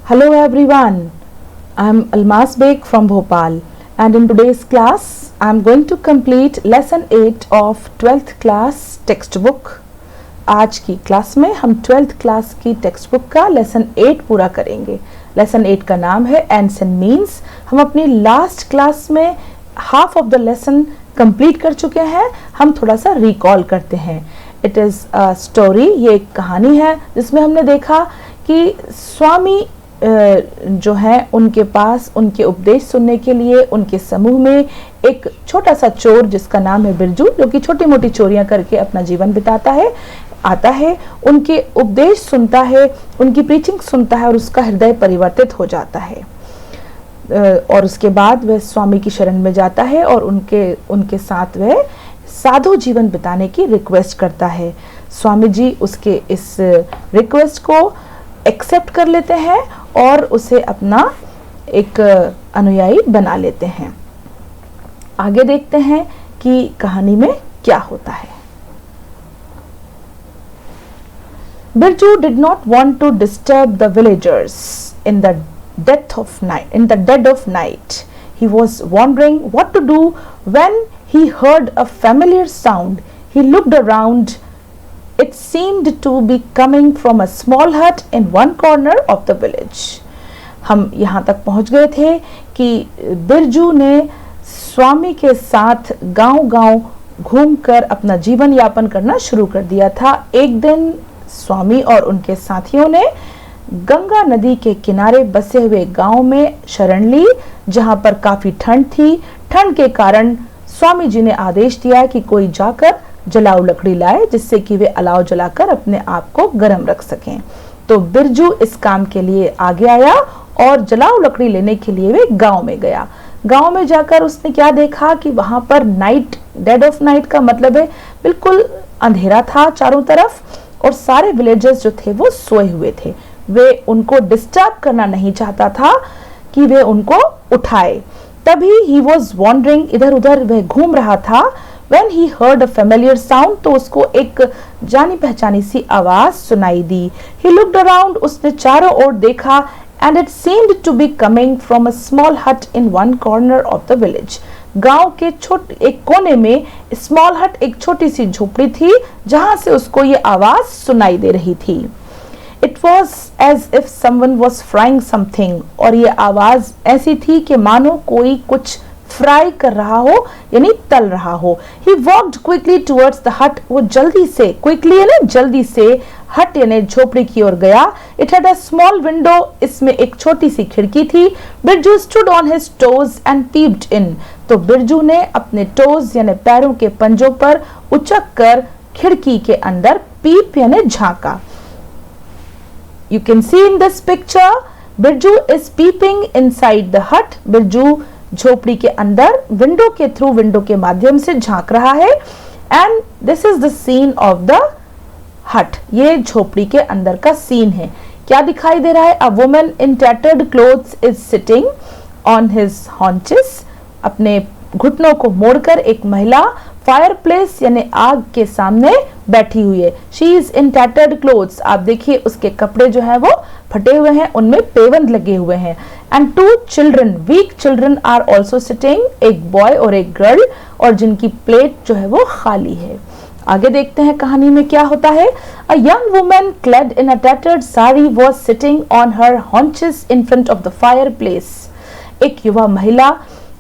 Hello everyone, I am Almas Beg from Bhopal and in today's class I am going to complete lesson 8 of 12th class textbook. आज की class में हम 12th class की text book का lesson 8 पूरा करेंगे. Lesson 8 का नाम है एंड्स एंड मीन्स. हम अपनी लास्ट क्लास में half of the lesson complete कर चुके हैं. हम थोड़ा सा रिकॉल करते हैं. इट इज़ अ स्टोरी, ये एक कहानी है जिसमें हमने देखा कि स्वामी जो है उनके पास उनके उपदेश सुनने के लिए उनके समूह में एक छोटा सा चोर जिसका नाम है बिरजू, जो कि छोटी मोटी चोरियां करके अपना जीवन बिताता है, आता है, उनके उपदेश सुनता है, उनकी प्रीचिंग सुनता है और उसका हृदय परिवर्तित हो जाता है. और उसके बाद वह स्वामी की शरण में जाता है और उनके साथ वह साधु जीवन बिताने की रिक्वेस्ट करता है. स्वामी जी उसके इस रिक्वेस्ट को एक्सेप्ट कर लेते हैं और उसे अपना एक अनुयायी बना लेते हैं. आगे देखते हैं कि कहानी में क्या होता है. Birju did not want to disturb the villagers in the dead of night. He was wondering what to do when he heard a familiar sound. He looked around. It seemed to be coming from a small hut in one corner of the village. हम यहाँ तक पहुँच गए थे कि बिरजू ने स्वामी के साथ गांव-गांव घूमकर अपना जीवन यापन करना शुरू कर दिया था. एक दिन स्वामी और उनके साथियों ने गंगा नदी के किनारे बसे हुए गांव में शरण ली, जहां पर काफी ठंड थी. ठंड के कारण स्वामी जी ने आदेश दिया कि कोई जाकर जलाऊ लकड़ी लाए जिससे कि वे अलाव जलाकर अपने आप को गर्म रख सकें. तो बिरजू इस काम के लिए आगे आया और जलाऊ लकड़ी लेने के लिए वे गांव में गया. गांव में जाकर उसने क्या देखा कि वहां पर नाइट, डेड ऑफ नाइट का मतलब है बिल्कुल अंधेरा था चारों तरफ और सारे विलेजर्स जो थे वो सोए हुए थे. वे उनको डिस्टर्ब करना नहीं चाहता था कि वे उनको उठाए. तभी ही वॉज वॉन्डरिंग, इधर उधर वह घूम रहा था. When he heard a familiar sound, तो उसको एक जानी पहचानी सी आवाज सुनाई दी. He looked around, उसने चारों ओर देखा and it seemed to be coming from a small hut in one corner of the village. गांव के एक कोने में स्मॉल हट, एक छोटी सी झोपड़ी थी जहां से उसको ये आवाज सुनाई दे रही थी. It was as if someone was frying something, और ये आवाज ऐसी थी कि मानो कोई कुछ फ्राई कर रहा हो यानी तल रहा हो. He walked quickly towards the hut. वो जल्दी से, quickly यानी जल्दी से, हट यानी झोपड़ी की ओर गया. It had a small window. इसमें एक छोटी सी खिड़की थी. Birju stood on his toes and peeped in. तो बिरजू ने अपने टोज यानी पैरों के पंजों पर उचक कर खिड़की के अंदर पीप यानी झांका. You can see in this picture, Birju is peeping inside the hut. Birju झोपड़ी के अंदर विंडो के थ्रू, विंडो के माध्यम से झांक रहा है. And this is the scene of the hut. ये झोपड़ी के अंदर का सीन है. क्या दिखाई दे रहा है? A woman in tattered clothes is sitting on his haunches. अपने घुटनों को मोड़कर एक महिला फायरप्लेस यानी आग के सामने बैठी हुई है. She is in tattered clothes. आप देखिए उसके कपड़े जो है वो फटे हुए हैं, उनमें पेवंद लगे हुए हैं. And two children, weak children are also sitting, एक बॉय और एक गर्ल, और जिनकी प्लेट जो है वो खाली है. आगे देखते हैं कहानी में क्या होता है. A young woman clad in a tattered sari was sitting on her haunches in front of the fireplace. एक युवा महिला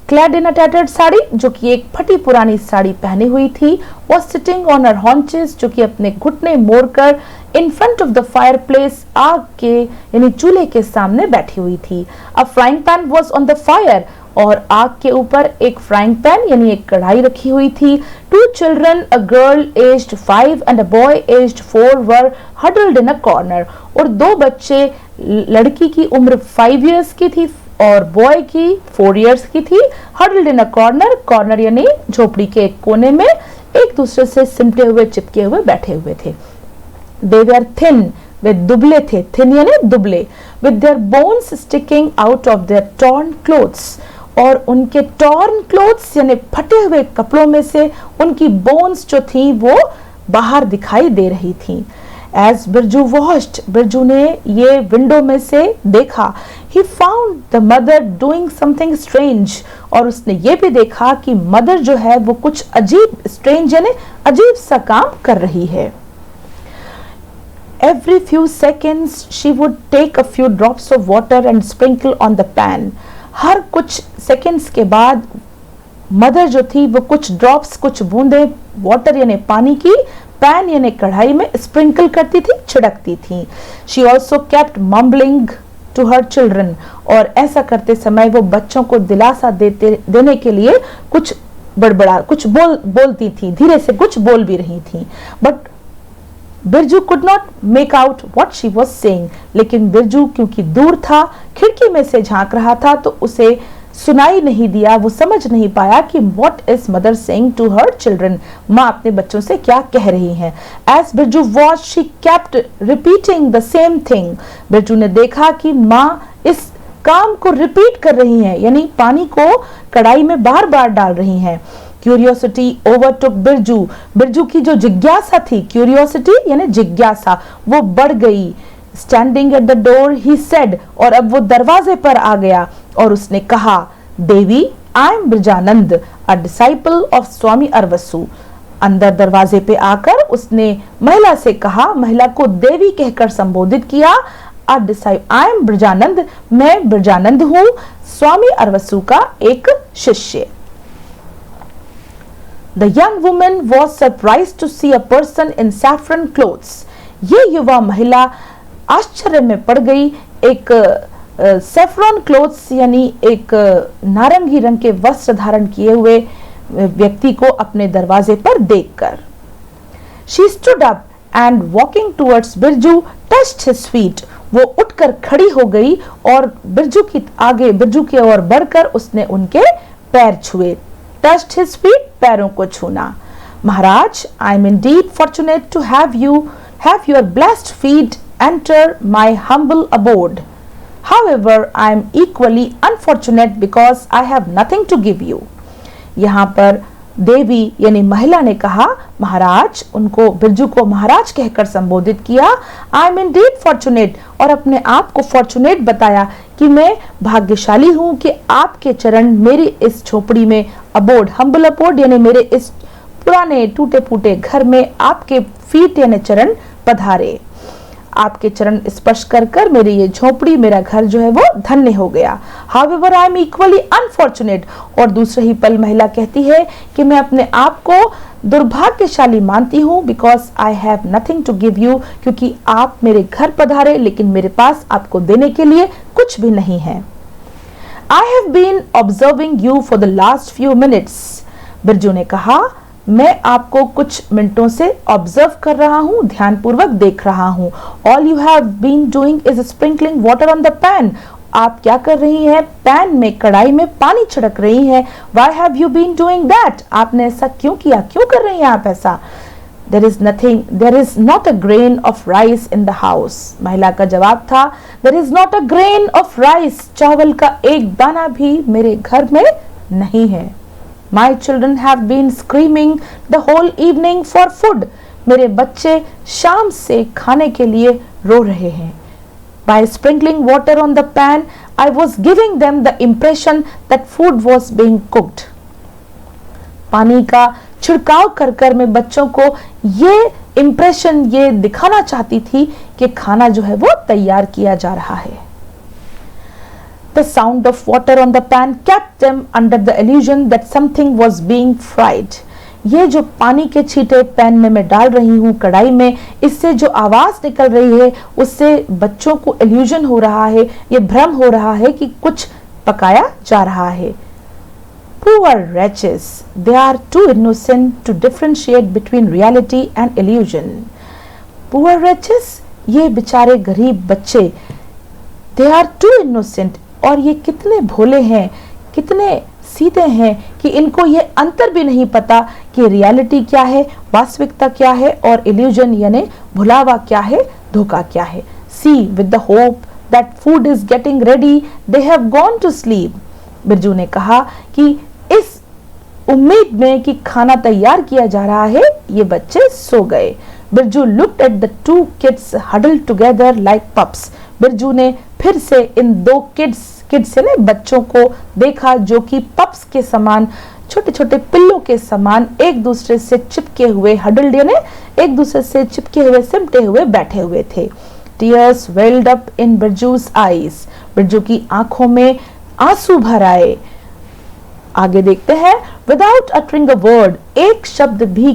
clad in a tattered sari, जो कि एक फटी पुरानी साड़ी पहनी हुई थी, was sitting on her haunches, जो कि अपने घुटने मोड़कर in front of the fireplace, आग के यानी चूल्हे के सामने बैठी हुई थी. A frying pan was on the fire, और आग के ऊपर एक फ्राइंग पैन यानी एक कढ़ाई रखी हुई थी. Two children, a girl aged 5 and a boy aged 4 were huddled in a corner. और दो बच्चे, लड़की की उम्र 5 इयर्स की थी और बॉय की 4 इयर्स की थी. Huddled in a corner, corner यानी झोपड़ी के एक कोने में एक दूसरे से सिमटे हुए, चिपके हुए बैठे हुए थे. They were thin, वे दुबले थे. थिन यानी दुबले. With their bones sticking out of their torn clothes, और उनके टॉर्न क्लोथ्स यानी फटे हुए कपड़ों में से उनकी बोन्स जो थी वो बाहर दिखाई दे रही थी. As बिरजू watched, बिरजू ने ये विंडो में से देखा, he found the mother doing something strange, और उसने ये भी देखा कि मदर जो है वो कुछ अजीब, strange यानी अजीब सा काम कर रही है। Every few seconds she would take a few drops of water and sprinkle on the pan. हर कुछ सेकंड्स के बाद मदर जो थी वो कुछ ड्रॉप्स, कुछ बूंदे वाटर यानी पानी की पैन यानी कढ़ाई में स्प्रिंकल करती थी, छिड़कती थी। She also kept mumbling to her children, और ऐसा करते समय वो बच्चों को दिलासा देने के लिए कुछ बड़बड़ा, कुछ बोलती थी, धीरे से कुछ बोल भी रही थी। But Birju could not make out what she was saying, लेकिन बिरजू क्योंकि दूर था, खिड़की में से झांक रहा था, तो उसे सुनाई नहीं दिया, वो समझ नहीं पाया कि what is mother saying to her children, माँ अपने बच्चों से क्या कह रही हैं। As Birju watch she kept repeating the same thing, Birju ने देखा कि माँ इस काम को रिपीट कर रही हैं, यानी पानी को कढ़ाई में बार बार डाल रही हैं। क्यूरियोसिटी ओवरटुक बिरजू, बिरजू की जो जिज्ञासा थी, क्यूरियोसिटी यानी जिज्ञासा, वो बढ़ गई। Standing at the door he said, और अब वो दरवाजे पर आ गया और उसने कहा, Devi I am Brajanand, a disciple of Swami Arvasu. अंदर दरवाजे पे आकर उसने महिला से कहा, महिला को देवी कहकर संबोधित किया। आई एम ब्रजानंद, मैं ब्रजानंद हूं, स्वामी अरवसु का एक शिष्य। The young woman was surprised to see a person in saffron clothes. ये युवा महिला आश्चर्य में पड़ गई एक सेफ्रॉन क्लोथ्स यानी एक नारंगी रंग के वस्त्र धारण किए हुए व्यक्ति को अपने दरवाजे पर देखकर। She stood up and walking towards Birju touched his feet. वो उठकर खड़ी हो गई और बिरजू की ओर बढ़कर उसने उनके पैर छुए। Touched his feet, पैरों को छूना। महाराज, I am indeed fortunate to have your blessed feet enter my humble abode. However, I am equally unfortunate because I have nothing to give you. यहाँ पर देवी यानी महिला ने कहा, महाराज, उनको बिरजू को महाराज कहकर संबोधित किया। आई एम इंडीड फॉर्चुनेट, और अपने आप को फॉर्चुनेट बताया कि मैं भाग्यशाली हूं कि आपके चरण मेरी इस झोपड़ी में, अबोर्ड, हम्बल अबोर्ड यानी मेरे इस पुराने टूटे फूटे घर में आपके फीट यानी चरण पधारे। आपके चरण स्पर्श कर कर मेरी ये झोपड़ी, मेरा घर जो है वो धन्य हो गया। However, I am equally unfortunate, और दूसरे ही पल महिला कहती है कि मैं अपने आप को दुर्भाग्यशाली मानती हूँ, because I have nothing to give you, क्योंकि आप मेरे घर पधारे लेकिन मेरे पास आपको देने के लिए कुछ भी नहीं है। I have been observing you for the last few minutes. Birju ने कहा, मैं आपको कुछ मिनटों से ऑब्जर्व कर रहा हूँ, ध्यानपूर्वक देख रहा हूँ। All you have been doing is sprinkling water on the pan. आप क्या कर रही हैं? पैन में, कढ़ाई में पानी छिड़क रही हैं। Why have you been doing that? आपने ऐसा क्यों किया? क्यों कर रही हैं आप ऐसा? There is not a grain of rice in the house. महिला का जवाब था, there is not a grain of rice. चावल का एक दाना भी मेरे घर में नहीं है। My children have been screaming the whole evening for food. मेरे बच्चे शाम से खाने के लिए रो रहे हैं। By sprinkling water on the pan, I was giving them the impression that food was being cooked. पानी का छिड़काव कर कर मैं बच्चों को ये इम्प्रेशन, ये दिखाना चाहती थी कि खाना जो है वो तैयार किया जा रहा है। The sound of water on the pan kept them under the illusion that something was being fried. ये जो पानी के छींटे पैन में मैं डाल रही हूँ कढ़ाई में, इससे जो आवाज निकल रही है उससे बच्चों को इल्यूजन हो रहा है, ये भ्रम हो रहा है कि कुछ पकाया जा रहा है। Poor wretches, they are too innocent to differentiate between reality and illusion. Poor wretches, ये बेचारे गरीब बच्चे, they are too innocent, और ये कितने भोले हैं, कितने सीधे हैं कि इनको ये अंतर भी नहीं पता कि रियलिटी क्या है, वास्तविकता क्या है, और इल्यूजन यानी भुलावा क्या है, धोखा क्या है। See, with the hope that food is getting ready, they have gone to sleep. Birju ने कहा कि इस उम्मीद में कि खाना तैयार किया जा रहा है, ये बच्चे सो गए। Birju looked at the two kids huddled together like pups. Birju ने फिर से इन दो किड्स यानी बच्चों को देखा जो कि पप्स के समान, छोटे छोटे पिल्लों के समान एक दूसरे से चिपके हुए, हडल्ड यानी एक दूसरे से चिपके हुए, सिमटे हुए बैठे हुए थे. Tears welled up in बिरजू's eyes. Birju की आंखों में आंसू भर आए. आगे देखते हैं. Without uttering a word, एक शब्द भी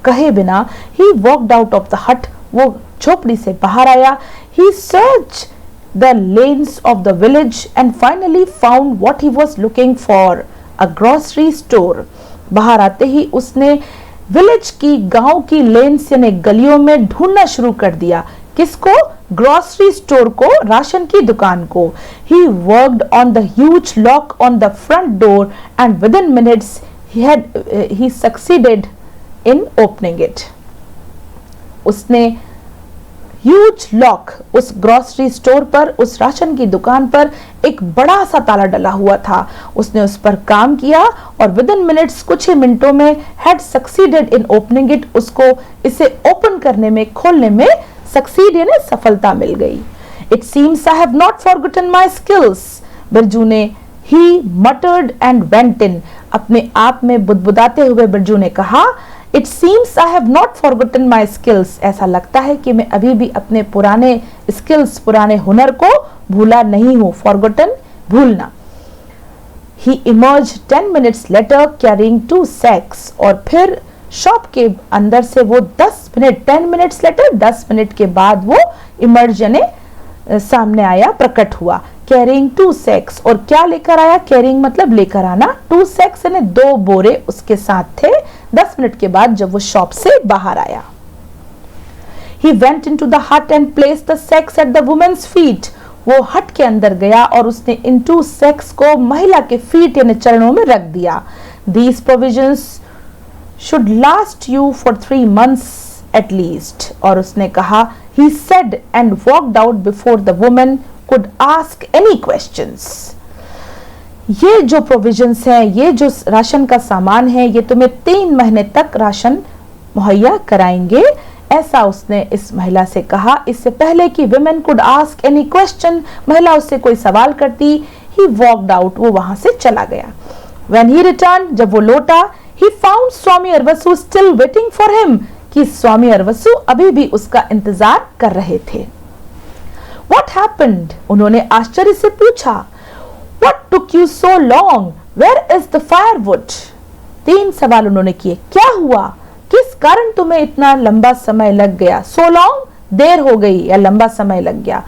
कहे बिना, he walked out of the hut. वो झोपड़ी से बाहर आया. He searched the lanes of the village and finally found what he was looking for, a grocery store. बाहर आते ही उसने विलेज की, गांव की लेन्स यानी गलियों में ढूंढना शुरू कर दिया. किसको? ग्रोसरी स्टोर को, राशन की दुकान को. He worked on the huge lock on the front door and within minutes he succeeded in opening it. उसने ह्यूज लॉक, उस ग्रोसरी स्टोर पर, उस राशन की दुकान पर एक बड़ा सा ताला डला हुआ था. उसने उस पर काम किया और विद इन मिनट्स, कुछ ही मिनटों में, had succeeded in opening it, उसको इसे ओपन करने में, खोलने में सक्सीड यानी सफलता मिल गई. It seems I have not forgotten my skills. Birju ने ही मटर्ड एंड वेंट इन, अपने आप में बुदबुदाते हुए बिरजू ने कहा, it seems I have not forgotten my skills. ऐसा लगता है कि मैं अभी भी अपने पुराने स्किल्स, पुराने हुनर को भूला नहीं हूं. फॉरगॉटन, भूलना. ही emerged 10 minutes later carrying 2 sacks. और फिर शॉप के अंदर से वो 10 minutes later, 10 मिनट के बाद वो इमर्ज यानी सामने आया, प्रकट हुआ. Carrying 2 sacks. और क्या लेकर आया? कैरिंग मतलब लेकर आना. 2 sacks यानी 2 बोरे उसके साथ थे. 10 मिनट के बाद जब वो शॉप से बाहर आया. He went into the hut and placed the sacks at the woman's feet. वो हट के अंदर गया और उसने इन 2 sacks को महिला के फीट यानी चरणों में रख दिया. These provisions should last you for 3 months at least. और उसने कहा, he said and walked out before the woman could ask any questions. ये जो प्रोविजंस हैं, ये जो राशन का सामान है, ये तुम्हें 3 महीने तक राशन मुहैया कराएंगे, ऐसा उसने इस महिला से कहा. इससे पहले कि women could ask any question, महिला उससे कोई सवाल करती, he walked out, वो वहां से चला गया. When he returned, जब वो लौटा, he found Swami Arvasu still waiting for him, कि स्वामी अरवसु अभी भी उसका इंतजार कर रहे थे. What happened? उन्होंने आश्चर्य से पूछा. What took you so long? Where is the firewood? 3 सवाल उन्होंने किए. क्या हुआ? किस कारण तुम्हें इतना लंबा समय लग गया? So long, देर हो गई या लंबा समय लग गया.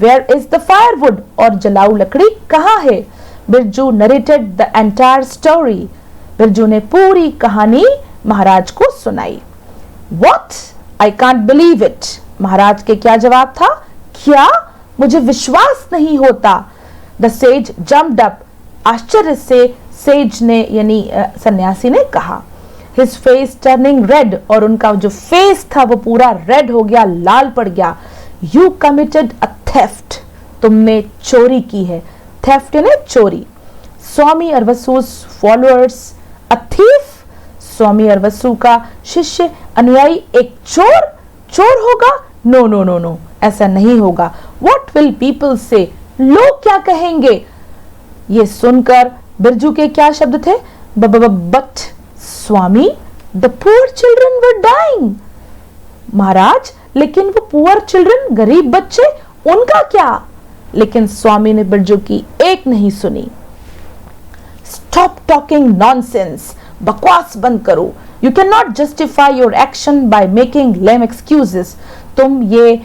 Where is the firewood? और जलाऊ लकड़ी कहाँ है? Birju narrated the entire story. Birju ने पूरी कहानी महाराज को सुनाई. What? I can't believe it. महाराज के क्या जवाब था? क्या? मुझे विश्वास नहीं होता. The sage jumped up. आश्चर्य से सेज ने यानी सन्यासी ने कहा. His face turning red. और उनका जो फेस था वो पूरा रेड हो गया, लाल पड़ गया. You committed a theft. तुमने चोरी की है. थेफ्ट यानी चोरी. स्वामी अरवसु's followers a thief. स्वामी अरवसु का शिष्य, अनुयायी एक चोर होगा? नो नो नो नो, ऐसा नहीं होगा. What will people say? लोग क्या कहेंगे? ये सुनकर बिरजू के क्या शब्द थे? But Swami, the poor children were dying. महाराज, लेकिन वो पुअर चिल्ड्रन, गरीब बच्चे, उनका क्या? लेकिन स्वामी ने बिरजू की एक नहीं सुनी. Stop talking nonsense. बकवास बंद करो. You cannot justify your action by making lame excuses. तुम ये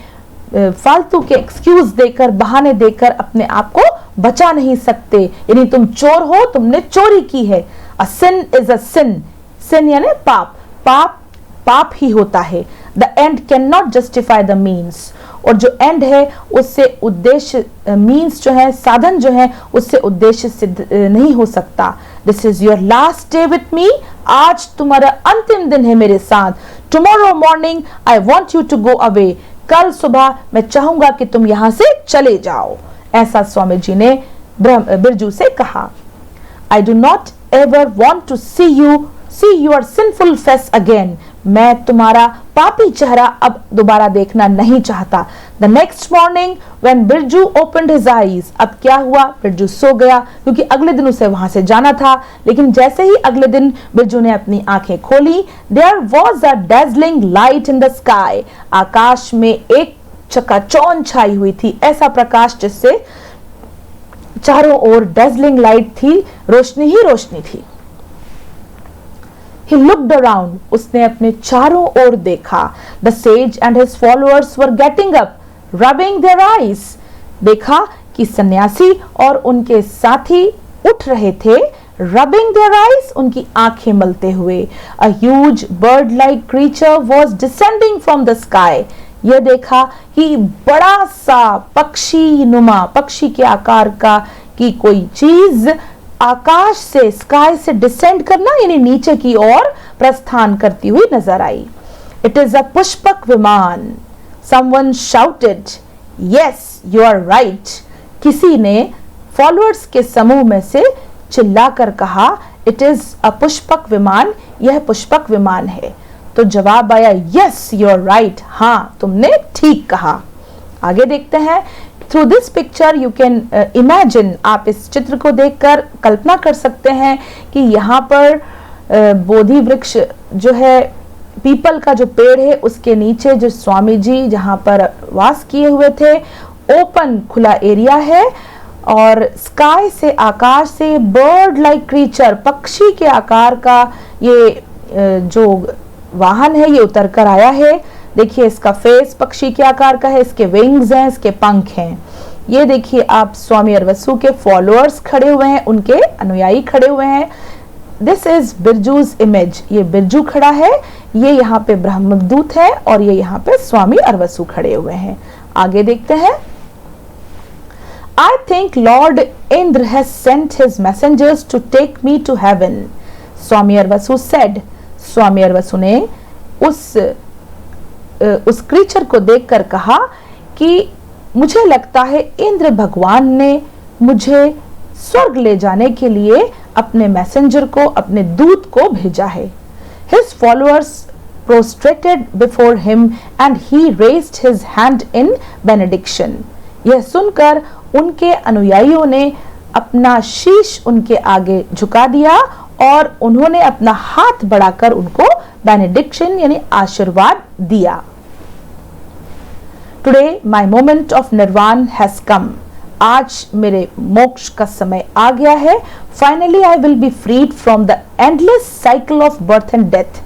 फालतू के एक्सक्यूज देकर, बहाने देकर अपने आप को बचा नहीं सकते. यानी तुम चोर हो, तुमने चोरी की है. A sin is a sin. sin यानी पाप. पाप ही होता है. The end cannot justify the means. और जो एंड है उससे उद्देश्य, मीन्स जो है, साधन जो है, उससे उद्देश्य सिद्ध नहीं हो सकता. This is your last day with me. आज तुम्हारा अंतिम दिन है मेरे साथ. Tomorrow morning I want you to go away. कल सुबह मैं चाहूंगा कि तुम यहां से चले जाओ. ऐसा स्वामी जी ने बिरजू से कहा. I do not ever want to see your sinful face again. मैं तुम्हारा पापी चेहरा अब दोबारा देखना नहीं चाहता। The next morning when Birju opened his eyes, अब क्या हुआ, बिरजू सो गया क्योंकि अगले दिन उसे वहां से जाना था। लेकिन जैसे ही अगले दिन बिरजू ने अपनी आंखें खोली, there was a dazzling light in the sky, आकाश में एक चकाचौंध छाई हुई थी, ऐसा प्रकाश जिससे चारों ओर डेजलिंग लाइट थी, रोशनी ही रोशनी थी। He looked around, उसने अपने चारों ओर देखा। The sage and his followers were getting up, rubbing their eyes. देखा कि सन्यासी और उनके साथी उठ रहे थे, rubbing their eyes, उनकी आंखें मलते हुए। A huge bird-like creature was descending from the sky. यह देखा कि बड़ा सा पक्षी नुमा, पक्षी के आकार का की कोई चीज आकाश से, स्काई से डिसेंड करना यानी नीचे की ओर प्रस्थान करती हुई नजर आई। It is a Pushpak Viman. Someone shouted, yes you are right. किसी ने फॉलोअर्स के समूह में से चिल्लाकर कहा, इट इज अ पुष्पक विमान, यह पुष्पक विमान है। तो जवाब आया, यस यू आर राइट, हाँ तुमने ठीक कहा। आगे देखते हैं। Through this picture you can imagine, आप इस चित्र को देखकर कल्पना कर सकते हैं कि यहाँ पर बोधि वृक्ष जो है, पीपल का जो पेड़ है, उसके नीचे जो स्वामी जी जहाँ पर वास किए हुए थे, ओपन खुला एरिया है और स्काई से, आकाश से बर्ड लाइक क्रीचर, पक्षी के आकार का ये जो वाहन है ये उतर कर आया है। देखिए इसका फेस पक्षी के आकार का है, इसके विंग्स हैं, इसके पंख हैं। ये देखिए आप स्वामी अरवसु के फॉलोअर्स खड़े हुए हैं, उनके अनुयायी खड़े हुए हैं। दिस इज बिरजूज इमेज, ये बिरजू खड़ा है, ये यहाँ पे ब्रह्मदूत है और ये यहाँ पे स्वामी अरवसु खड़े हुए हैं। आगे देखते हैं। I think Lord Indra has sent his messengers to take me to heaven. Swami Arvasu said, स्वामी अरवसु ने उस क्रीचर को देखकर कहा कि मुझे लगता है इंद्र भगवान ने मुझे स्वर्ग ले जाने के लिए अपने मैसेंजर को, अपने दूत को भेजा है। His followers prostrated before him and he raised his hand in benediction. यह सुनकर उनके अनुयायियों ने अपना शीश उनके आगे झुका दिया और उन्होंने अपना हाथ बढ़ाकर उनको बेनेडिक्शन यानी आशीर्वाद दिया। Today my moment of nirvana has come. आज मेरे मोक्ष का समय आ गया है। Finally I will be freed from the endless cycle of birth and death.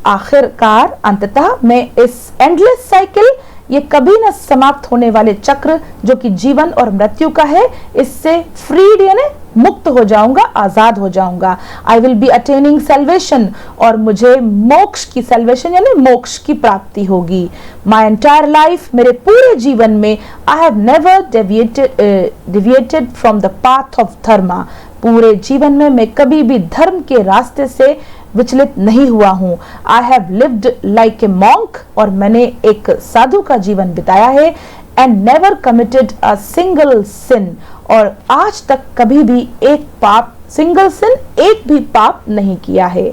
आखिरकार अंततः मैं इस endless cycle, ये कभी न समाप्त होने वाले चक्र जो कि जीवन और मृत्यु का है, इससे फ्रीड यानी मुक्त हो जाऊंगा, आजाद हो जाऊंगा। I will be attaining salvation, और मुझे मोक्ष की, सेल्वेशन यानी मोक्ष की प्राप्ति होगी। माई एंटायर लाइफ, मेरे पूरे जीवन में I have never deviated from the path of dharma, पूरे जीवन में मैं कभी भी धर्म के रास्ते से विचलित नहीं हुआ हूँ। I have lived like a monk, और मैंने एक साधु का जीवन बिताया है। And never committed a single sin, और आज तक कभी भी एक पाप, सिंगल सिन, एक भी पाप नहीं किया है।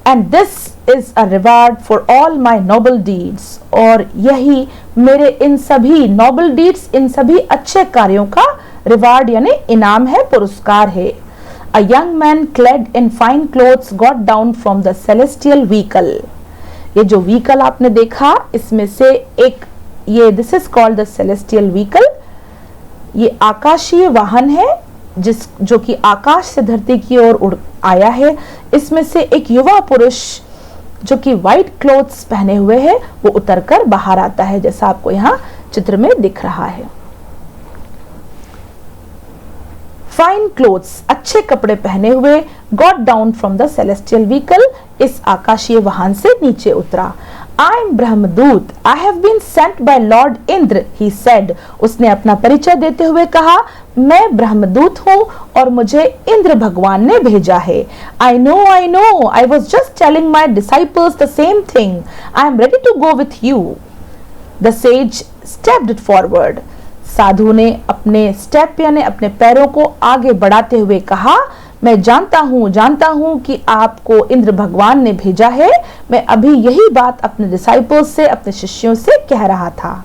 And this is a reward for all my noble deeds, और यही मेरे इन सभी नोबल डीड्स, इन सभी अच्छे कार्यों का रिवार्ड यानी इनाम है, पुरस्कार है। A young man clad in fine clothes got down from the celestial vehicle. ये जो व्हीकल आपने देखा, इसमें से एक, ये this is called the celestial vehicle. ये आकाशीय वाहन है जो कि आकाश से धरती की ओर उड़ आया है। इसमें से एक युवा पुरुष जो कि व्हाइट क्लोथ्स पहने हुए है, वो उतरकर बाहर आता है, जैसा आपको यहाँ चित्र में दिख रहा है। फाइन क्लोथ्स, अच्छे कपड़े पहने हुए, got down from the celestial vehicle, इस आकाशीय वाहन से नीचे उतरा। I am Brahmadoot, I have been sent by lord Indra, he said, उसने अपना परिचय देते हुए कहा, मैं ब्रह्मदूत हूँ और मुझे इंद्र भगवान ने भेजा है। I know, I was just telling my disciples the same thing, I am ready to go with you. The sage stepped forward, साधु ने अपने स्टेप यानी अपने पैरों को आगे बढ़ाते हुए कहा, मैं जानता हूं कि आपको इंद्र भगवान ने भेजा है। मैं अभी यही बात अपने डिसाइपल्स से, अपने शिष्यों से कह रहा था।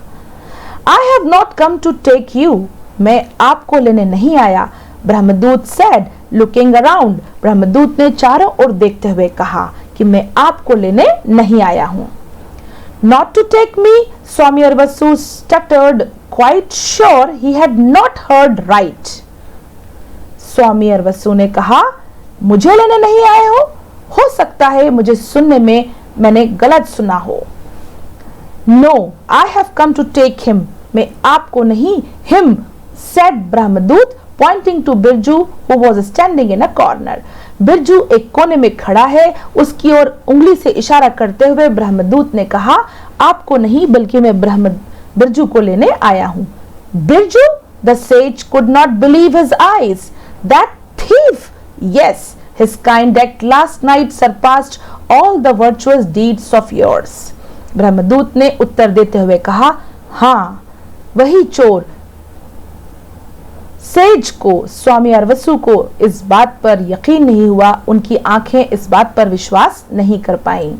I have not come to take you, मैं आपको लेने नहीं आया। Brahmdoot said, looking around, Brahmdoot ने चारों ओर देखते हुए कहा कि मैं आपको लेने नहीं आया हूं। Not to take me, Swami Arvasu stuttered, quite sure he had not heard right. स्वामी अरवसु ने कहा, मुझे लेने नहीं आए हो सकता है मुझे सुनने में मैंने गलत सुना हो। No, I have come to take him, मैं आपको नहीं, him, said Brahmdoot, pointing to Birju who was standing in a corner. Birju एक कोने में खड़ा है, उसकी ओर उंगली से इशारा करते हुए ब्रह्मदूत ने कहा, आपको नहीं बल्कि मैं बिरजू को लेने आया हूं। Birju? The sage could not believe his eyes. That thief! Yes, his kind act last night surpassed all the virtuous deeds of yours. Brahmdoot ने उत्तर देते हुए कहा, हाँ, वही चोर। सेज को, स्वामी अरवसु को इस बात पर यकीन नहीं हुआ, उनकी आंखें इस बात पर विश्वास नहीं कर पाईं।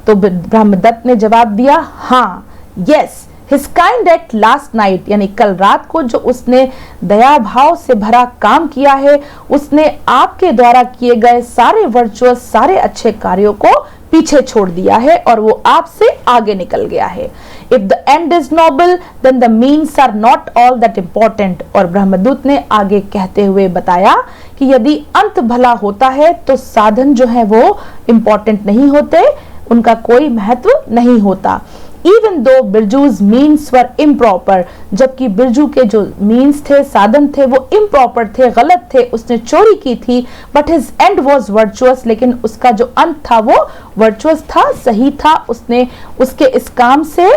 तो ब्रह्मदत्त ने जवाब दिया, हाँ, yes, his kind act last night, यानी कल रात को जो उसने दया भाव से भरा काम किया है, उसने आपके द्वारा किए गए सारे वर्चुअस, सारे अच्छे कार्यों को पीछे छोड़ दिया है और वो आपसे आगे निकल गया है। If the end is noble, then the means are not all that important. और ब्रह्मदूत ने आगे कहते हुए बताया कि यदि अंत भला होता है तो साधन जो है वो इम्पोर्टेंट नहीं होते, उनका कोई महत्व नहीं होता। Even though बिरजू's means were improper, जबकि बिरजू के जो means थे, साधन थे, वो improper थे, गलत थे, उसने चोरी की थी, but his end was virtuous, लेकिन उसका जो अंत था वो virtuous था, सही था। उसने उसके इस काम से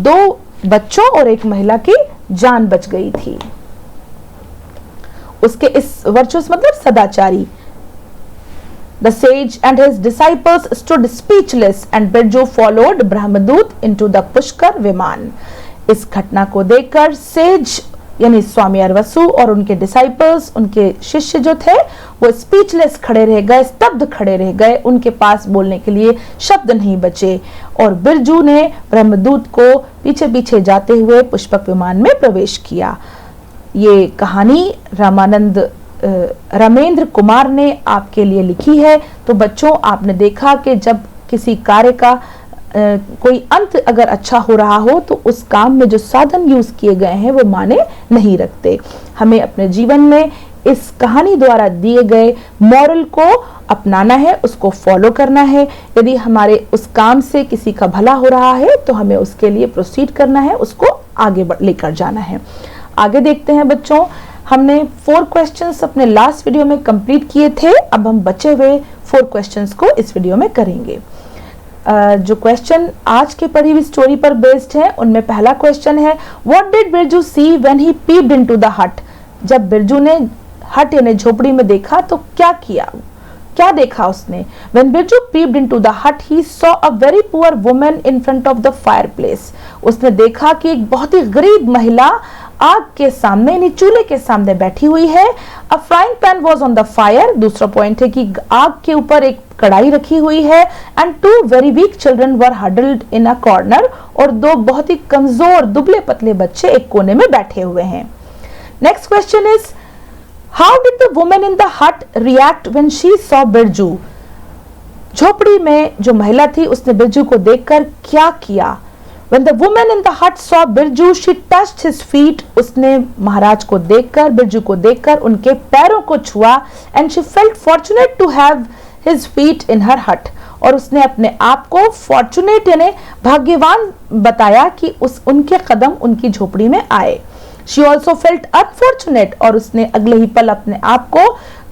2 बच्चों और 1 महिला की जान बच गई थी। उसके इस virtuous मतलब सदाचारी। The sage and his disciples stood speechless and Birju followed Brahmdoot into the Pushkar विमान। इस घटना को देखकर सेज यानी स्वामी अरवसु और उनके डिसाइपल्स, उनके शिष्य जो थे, वो स्पीचलेस खड़े रह गए, स्तब्ध खड़े रह गए, उनके पास बोलने के लिए शब्द नहीं बचे। और बिरजू ने ब्रह्मदूत को पीछे पीछे जाते हुए पुष्पक विमान में प्रवेश किया। ये कहानी रामेंद्र कुमार ने आपके लिए लिखी है। तो बच्चों, आपने देखा कि जब किसी कार्य का कोई अंत अगर अच्छा हो रहा हो तो उस काम में जो साधन यूज किए गए हैं वो माने नहीं रखते। हमें अपने जीवन में इस कहानी द्वारा दिए गए मॉरल को अपनाना है, उसको फॉलो करना है। यदि हमारे उस काम से किसी का भला हो रहा है तो हमें उसके लिए प्रोसीड करना है, उसको आगे लेकर जाना है। आगे देखते हैं बच्चों, हमने 4 क्वेश्चंस अपने लास्ट वीडियो में कंप्लीट किए थे। अब हम बचे हुए 4 क्वेश्चंस को इस वीडियो में करेंगे। जो क्वेश्चन आज की पढ़ी हुई स्टोरी पर बेस्ड है, उनमें पहला क्वेश्चन है, what did Birju see when he peeped into the हट। जब बिरजू ने हट यानी झोपड़ी में देखा तो क्या किया, क्या देखा उसने। When Birju peeped into the hut, he saw a very poor woman in front of the fireplace. उसने देखा कि एक बहुत ही गरीब महिला आग के सामने यानी चूल्हे के सामने बैठी हुई है। A frying pan was on the fire. दूसरा पॉइंट है कि आग के ऊपर एक कढ़ाई रखी हुई है। And 2 very weak children were huddled in a corner. और 2 बहुत ही कमजोर दुबले पतले बच्चे एक कोने में बैठे हुए हैं। Next question is, how did the woman in the hut react when she saw Birju. झोपड़ी में जो महिला थी उसने बिरजू को देखकर क्या किया। When the woman in the hut saw Birju, she touched his feet. उसने महाराज को देखकर, बिरजू को देखकर उनके पैरों को छुआ। And she felt fortunate to have his feet in her hut. और उसने अपने आप को fortunate यानी भाग्यवान बताया कि उनके कदम उनकी झोपड़ी में आए। She also felt unfortunate और उसने अगले ही पल अपने आप को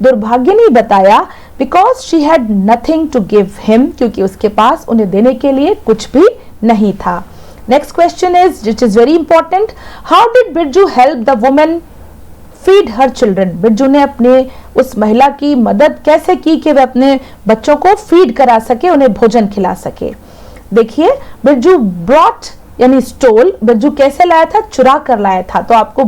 दुर्भाग्यनी बताया because she had nothing to give him, क्योंकि उसके पास उन्हें देने के लिए कुछ भी नहीं था। Next question is, which is very important, how did Birju help the woman feed her children? Birju ने अपने उस महिला की मदद कैसे की कि वे अपने बच्चों को फीड करा सके, उन्हें भोजन खिला सके। देखिए, बिरजू brought यानी स्टोल, बिरजू कैसे लाया था, चुरा कर लाया था। तो आपको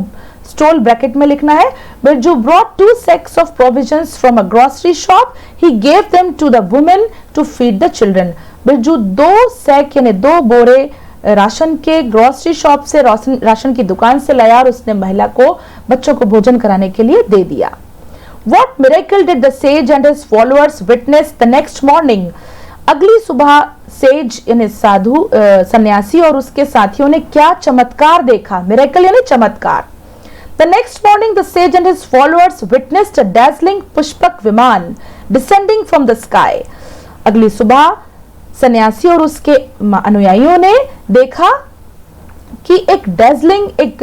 स्टोल ब्रैकेट में लिखना है। Birju brought 2 sacks of provisions from a grocery shop. He gave them to the women to feed the children. Birju 2 sack यानी 2 बोरे राशन के ग्रोसरी शॉप से राशन की दुकान से लाया और उसने महिला को बच्चों को भोजन कराने के लिए दे दिया। What miracle did the sage and his followers witness the next morning? अगली सुबह सेज यानी साधु सन्यासी और उसके साथियों ने क्या चमत्कार देखा? मिरेकल यानी चमत्कार। The next morning the sage and his followers witnessed a dazzling Pushpak विमान descending from the sky. अगली सुबह सन्यासी और उसके अनुयायियों ने देखा कि एक डेजलिंग, एक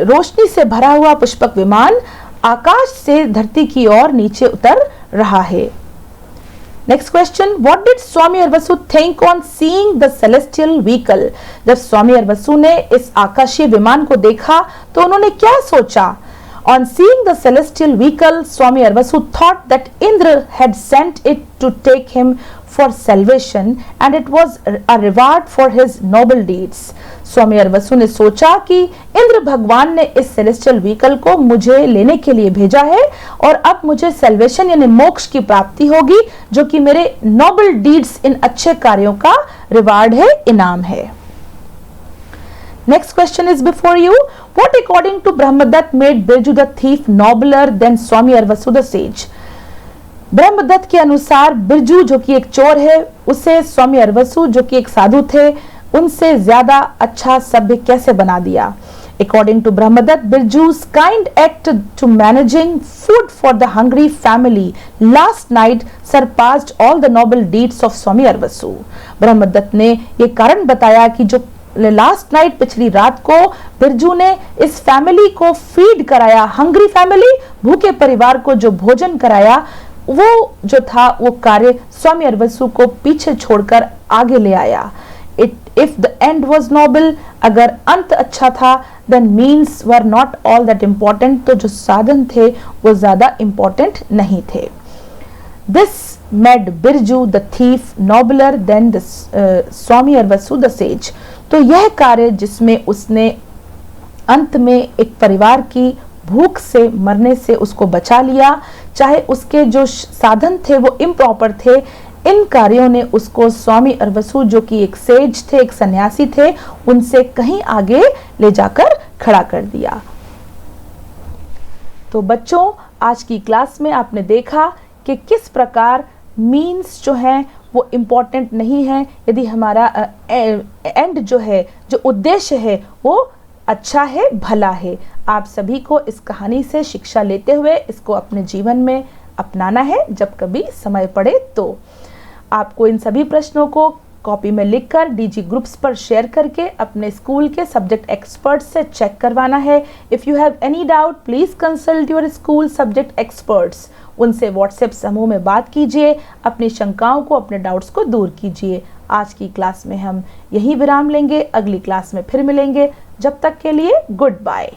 रोशनी से भरा हुआ पुष्पक विमान आकाश से धरती की ओर नीचे उतर रहा है। Next question, what did Swami Arbasu think on seeing the celestial vehicle? जब स्वामी अरबसु ने इस आकाशीय विमान को देखा तो उन्होंने क्या सोचा? On seeing the celestial vehicle, Swami Arvasu thought that Indra had sent it to take him for salvation and it was a reward for his noble deeds. स्वामी अरबसु ने सोचा कि इंद्र भगवान ने इस सेलेस्टियल व्हीकल को मुझे लेने के लिए भेजा है और अब मुझे सेल्वेशन यानी मोक्ष की प्राप्ति होगी, जो कि मेरे नोबल डीड्स, इन अच्छे कार्यों का रिवार्ड है, इनाम है। Next question is before you. What according to Brahmadatta made Birju the thief nobler than Swami Arvasu the sage? Brahmadatta के अनुसार बिरजू जो कि एक चोर है, उसे स्वामी अरवसु जो कि एक साधु थे, उनसे ज्यादा अच्छा सभ्य कैसे बना दिया? According to Brahmadatta, Birju's kind act to managing food for the hungry family last night surpassed all the noble deeds of Swami Arvasu. Brahmadatta ने ये कारण बताया कि जो लास्ट नाइट, पिछली रात को बिरजू ने इस फैमिली को फीड कराया, हंग्री फैमिली, भूखे परिवार को जो भोजन कराया, वो जो था वो कार्य स्वामी अरवसु को पीछे छोड़कर आगे ले आया। If the end was noble, अगर अंत अच्छा था, then means were not all that important, तो जो साधन थे वो ज्यादा इम्पोर्टेंट नहीं थे। This made Birju the thief nobler than the Swami Arvasu the sage. तो यह कार्य जिसमें उसने अंत में एक परिवार की भूख से मरने से उसको बचा लिया, चाहे उसके जो साधन थे वो इम्प्रॉपर थे, इन कार्यों ने उसको स्वामी अरवसु जो कि एक सेज थे, एक सन्यासी थे, उनसे कहीं आगे ले जाकर खड़ा कर दिया। तो बच्चों, आज की क्लास में आपने देखा कि किस प्रकार मीन्स जो है वो इम्पोर्टेंट नहीं है, यदि हमारा एंड जो है, जो उद्देश्य है वो अच्छा है, भला है। आप सभी को इस कहानी से शिक्षा लेते हुए इसको अपने जीवन में अपनाना है जब कभी समय पड़े तो। आपको इन सभी प्रश्नों को कॉपी में लिखकर डीजी ग्रुप्स पर शेयर करके अपने स्कूल के सब्जेक्ट एक्सपर्ट से चेक करवाना है। If you have any doubt please consult your school subject experts. उनसे व्हाट्सएप समूह में बात कीजिए, अपनी शंकाओं को, अपने डाउट्स को दूर कीजिए। आज की क्लास में हम यहीं विराम लेंगे, अगली क्लास में फिर मिलेंगे। जब तक के लिए गुड बाय।